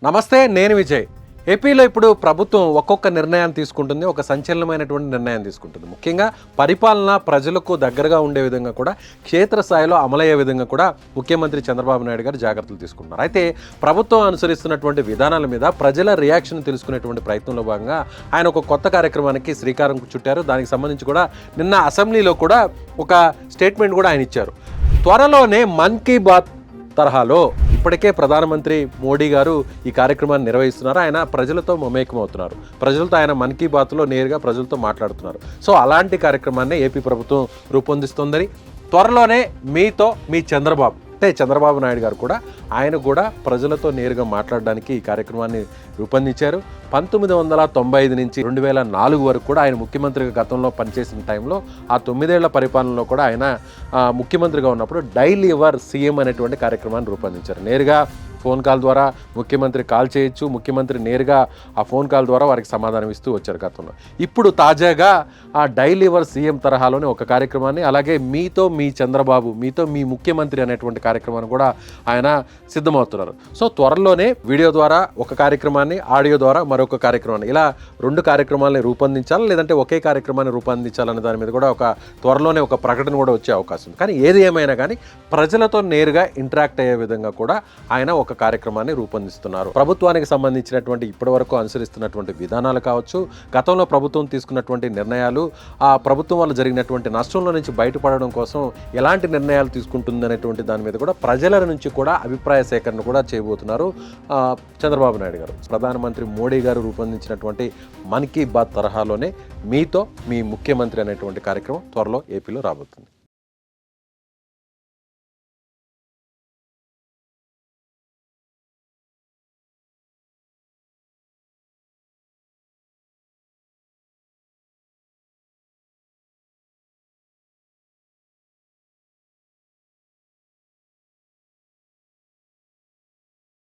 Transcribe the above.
నమస్తే, నేను విజయ్. ఏపీలో ఇప్పుడు ప్రభుత్వం ఒక్కొక్క నిర్ణయాన్ని తీసుకుంటుంది, ఒక సంచలనమైనటువంటి నిర్ణయం తీసుకుంటుంది. ముఖ్యంగా పరిపాలన ప్రజలకు దగ్గరగా ఉండే విధంగా కూడా, క్షేత్రస్థాయిలో అమలయ్యే విధంగా కూడా ముఖ్యమంత్రి చంద్రబాబు నాయుడు గారు జాగ్రత్తలు తీసుకుంటున్నారు. అయితే ప్రభుత్వం అనుసరిస్తున్నటువంటి విధానాల మీద ప్రజల రియాక్షన్ తెలుసుకునేటువంటి ప్రయత్నంలో భాగంగా ఆయన ఒక కొత్త కార్యక్రమానికి శ్రీకారం చుట్టారు. దానికి సంబంధించి కూడా నిన్న అసెంబ్లీలో కూడా ఒక స్టేట్మెంట్ కూడా ఆయన ఇచ్చారు. త్వరలోనే మన్ కీ బాత్ తరహాలో ఇప్పటికే ప్రధానమంత్రి మోడీ గారు ఈ కార్యక్రమాన్ని నిర్వహిస్తున్నారు. ఆయన ప్రజలతో మమేకమవుతున్నారు. ప్రజలతో ఆయన మన్ కీ బాత్లో నేరుగా ప్రజలతో మాట్లాడుతున్నారు. సో అలాంటి కార్యక్రమాన్ని ఏపీ ప్రభుత్వం రూపొందిస్తుందని, త్వరలోనే మీతో మీ చంద్రబాబు అంటే చంద్రబాబు నాయుడు గారు కూడా ఆయన కూడా ప్రజలతో నేరుగా మాట్లాడడానికి ఈ కార్యక్రమాన్ని రూపొందించారు. 1995 నుంచి 2004 వరకు కూడా ఆయన ముఖ్యమంత్రిగా గతంలో పనిచేసిన టైంలో ఆ 9 ఏళ్ల పరిపాలనలో కూడా ఆయన ముఖ్యమంత్రిగా ఉన్నప్పుడు డైలీ యువర్ సీఎం అనేటువంటి కార్యక్రమాన్ని రూపొందించారు. నేరుగా ఫోన్ కాల్ ద్వారా ముఖ్యమంత్రి కాల్ చేయొచ్చు, ముఖ్యమంత్రి నేరుగా ఆ ఫోన్ కాల్ ద్వారా వారికి సమాధానం ఇస్తూ వచ్చారు గతంలో. ఇప్పుడు తాజాగా ఆ డైలీ యువర్ సీఎం తరహాలోనే ఒక కార్యక్రమాన్ని, అలాగే మీతో మీ చంద్రబాబు, మీతో మీ ముఖ్యమంత్రి అనేటువంటి కార్యక్రమాన్ని కూడా ఆయన సిద్ధమవుతున్నారు. సో త్వరలోనే వీడియో ద్వారా ఒక కార్యక్రమాన్ని, ఆడియో ద్వారా మరొక కార్యక్రమాన్ని, ఇలా 2 కార్యక్రమాలని రూపొందించాలి, లేదంటే ఒకే కార్యక్రమాన్ని రూపొందించాలనే దాని మీద కూడా త్వరలోనే ఒక ప్రకటన కూడా వచ్చే అవకాశం ఉంది. కానీ ఏది ఏమైనా కానీ ప్రజలతో నేరుగా ఇంటరాక్ట్ అయ్యే విధంగా కూడా ఆయన ఒక కార్యక్రమాన్ని రూపొందిస్తున్నారు. ప్రభుత్వానికి సంబంధించినటువంటి ఇప్పటివరకు అనుసరిస్తున్నటువంటి విధానాలు కావచ్చు, గతంలో ప్రభుత్వం తీసుకున్నటువంటి నిర్ణయాలు, ఆ ప్రభుత్వం వల్ల జరిగినటువంటి నష్టంలో నుంచి బయటపడడం కోసం ఎలాంటి నిర్ణయాలు తీసుకుంటుంది అనేటువంటి దాని మీద కూడా ప్రజల నుంచి కూడా అభిప్రాయ సేకరణ కూడా చేయబోతున్నారు చంద్రబాబు నాయుడు గారు. ప్రధానమంత్రి మోడీ గారు రూపొందించినటువంటి మన్ కీ బాత్ తరహాలోనే మీతో మీ ముఖ్యమంత్రి అనేటువంటి కార్యక్రమం త్వరలో ఏపీలో రాబోతుంది.